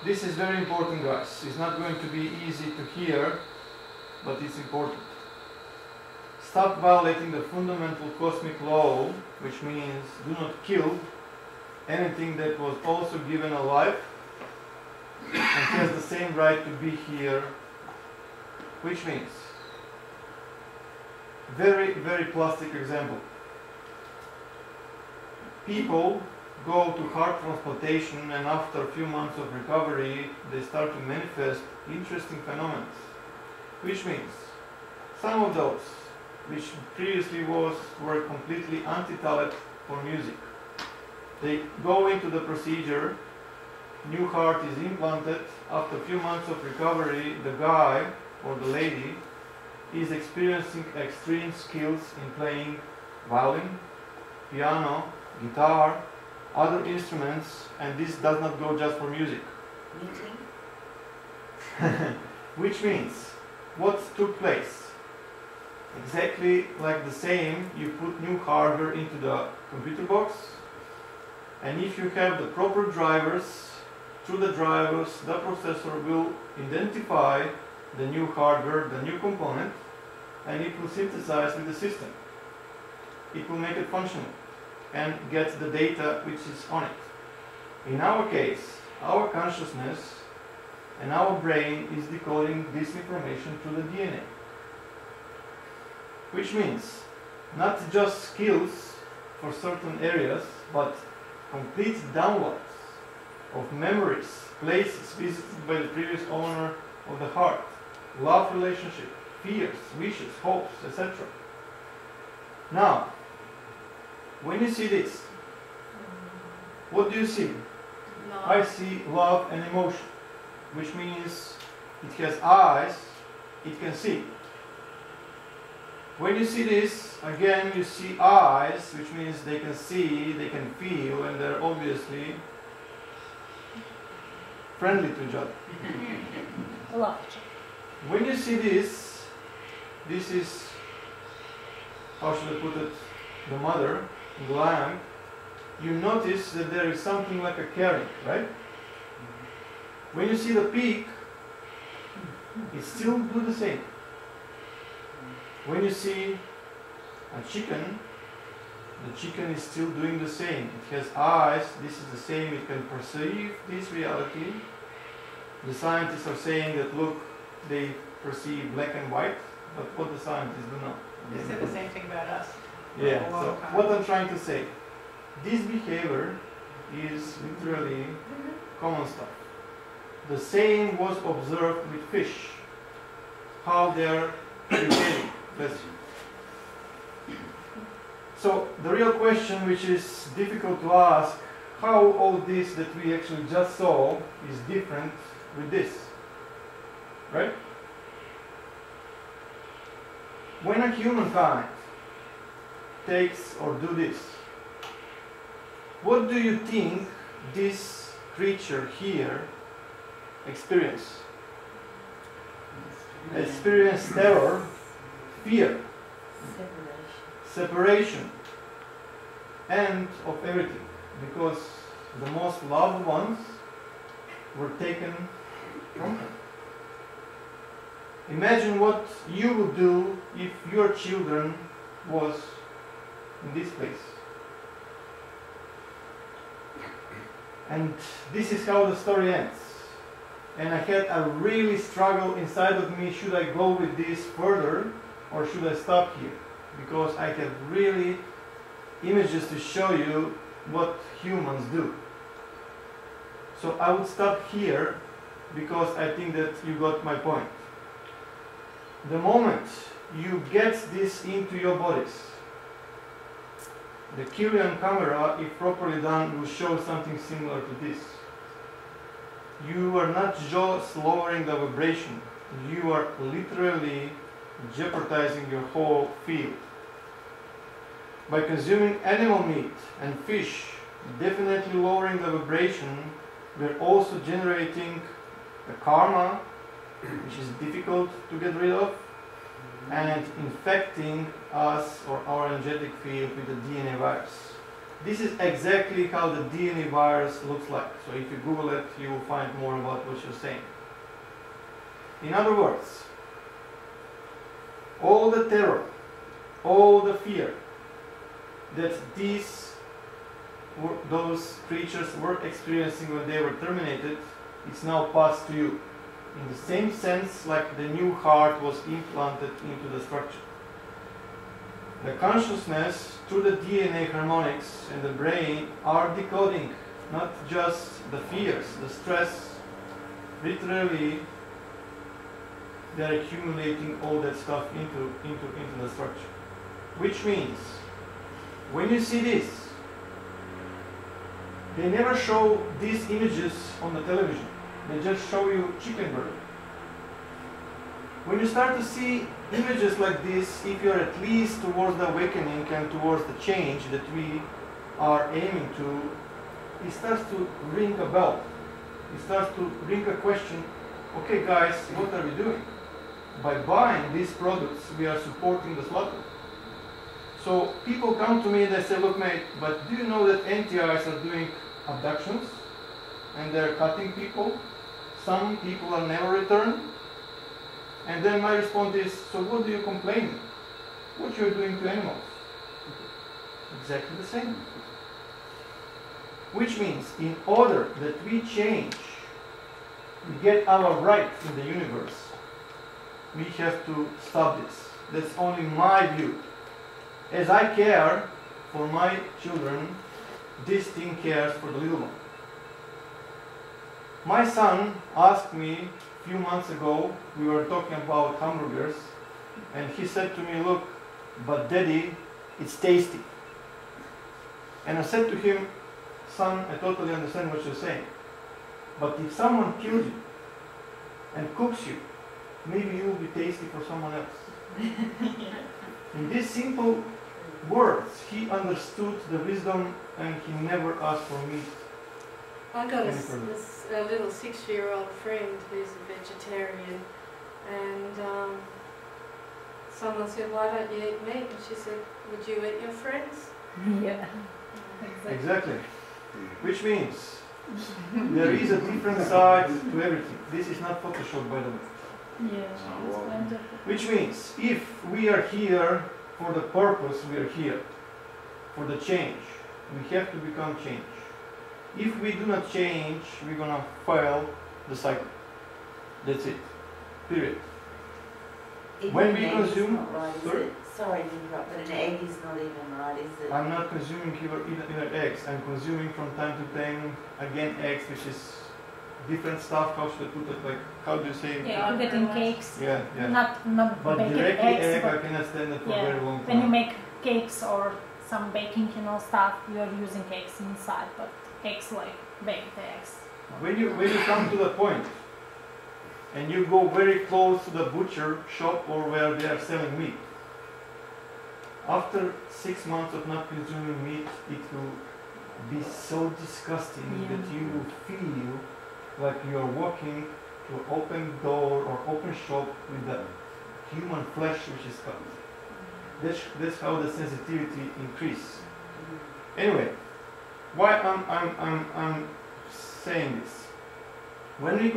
This is very important, guys. It's not going to be easy to hear, but it's important. Stop violating the fundamental cosmic law, which means do not kill anything that was also given a life and has the same right to be here, which means, very, very plastic example. People go to heart transplantation, and after a few months of recovery, they start to manifest interesting phenomena, which means some of those which previously were completely anti-talent for music. They go into the procedure, new heart is implanted. After a few months of recovery, the guy or the lady is experiencing extreme skills in playing violin, piano, guitar, other instruments, and this does not go just for music. Which means, what took place? Exactly like the same, you put new hardware into the computer box, and if you have the proper drivers, through the drivers the processor will identify the new hardware, the new component, and it will synthesize with the system. It will make it functional and get the data which is on it. In our case, our consciousness and our brain is decoding this information through the DNA. Which means not just skills for certain areas, but complete downloads of memories, places visited by the previous owner of the heart, love relationship, fears, wishes, hopes, etc. Now, when you see this, what do you see? Love. I see love and emotion, which means it has eyes, it can see. When you see this, again you see eyes, which means they can see, they can feel, and they're obviously friendly to each other. Love. When you see this, this is, how should I put it, the mother, the lamb, you notice that there is something like a caring, right? When you see the pig, it still do the same. When you see a chicken, the chicken is still doing the same. It has eyes, this is the same, it can perceive this reality. The scientists are saying that, look, they perceive black and white, but what the scientists do not. They said the same thing about us. Yeah, For a long so time. what I'm trying to say, this behavior is literally common stuff. The same was observed with fish, how they are behaving. So the real question, which is difficult to ask, how all this that we actually just saw is different with this, right? When a humankind takes or do this, what do you think this creature here experience? Experience terror, fear, separation, and of everything, because the most loved ones were taken from her. Imagine what you would do if your children was in this place. And this is how the story ends. And I had a really struggle inside of me, should I go with this further or should I stop here? Because I have really images to show you what humans do. So I would stop here because I think that you got my point. The moment you get this into your bodies, the Kirlian camera, if properly done, will show something similar to this. You are not just lowering the vibration, you are literally jeopardizing your whole field. By consuming animal meat and fish, definitely lowering the vibration, we're also generating the karma, which is difficult to get rid of, and infecting us or our energetic field with the DNA virus. This is exactly how the DNA virus looks like. So if you Google it, you will find more about what you're saying. In other words, all the terror, all the fear that those creatures were experiencing when they were terminated, it's now passed to you. In the same sense like the new heart was implanted into the structure. The consciousness through the DNA harmonics in the brain are decoding not just the fears, the stress. Literally, they are accumulating all that stuff into the structure. Which means, when you see this, they never show these images on the television. They just show you chicken burger. When you start to see images like this, if you're at least towards the awakening and towards the change that we are aiming to, it starts to ring a bell. It starts to ring a question, okay guys, what are we doing? By buying these products, we are supporting the slaughter. So people come to me and they say, look mate, but do you know that NTIs are doing abductions? And they're cutting people? Some people are never returned? And then my response is, so what do you complain? What you're doing to animals? Exactly the same. Which means, in order that we change, we get our right in the universe, we have to stop this. That's only my view. As I care for my children, this thing cares for the little one. My son asked me a few months ago, we were talking about hamburgers, and he said to me, look, but daddy, it's tasty. And I said to him, son, I totally understand what you're saying, but if someone kills you and cooks you, maybe you will be tasty for someone else. In these simple words, he understood the wisdom and he never asked for meat. I got a little 6-year-old friend who's a vegetarian, and someone said, why don't you eat meat? And she said, would you eat your friends? Yeah, Exactly. Which means there is a different side to everything. This is not Photoshop, by the way. yeah, it's wonderful. Which means if we are here for the purpose, we are here for the change. We have to become change. If we do not change, we're gonna fail the cycle. That's it. Period. When we consume, sorry? Sorry to interrupt, but an egg is not even right, is it? I'm not consuming either eggs. I'm consuming from time to time again eggs, which is different stuff. How should I put it? Like, how do you say? Yeah, you're getting cakes. Yeah, yeah. Not But baking directly eggs, egg, I but cannot stand it for a yeah, very long time. when you make cakes or some baking, stuff, you're using eggs inside, but eggs like baked eggs. When you come to the point and you go very close to the butcher shop or where they are selling meat, after 6 months of not consuming meat, it will be so disgusting Yeah. that you will feel like you are walking to an open door or open shop with the human flesh which is cut. That's how the sensitivity increases. Anyway, why I'm saying this? When we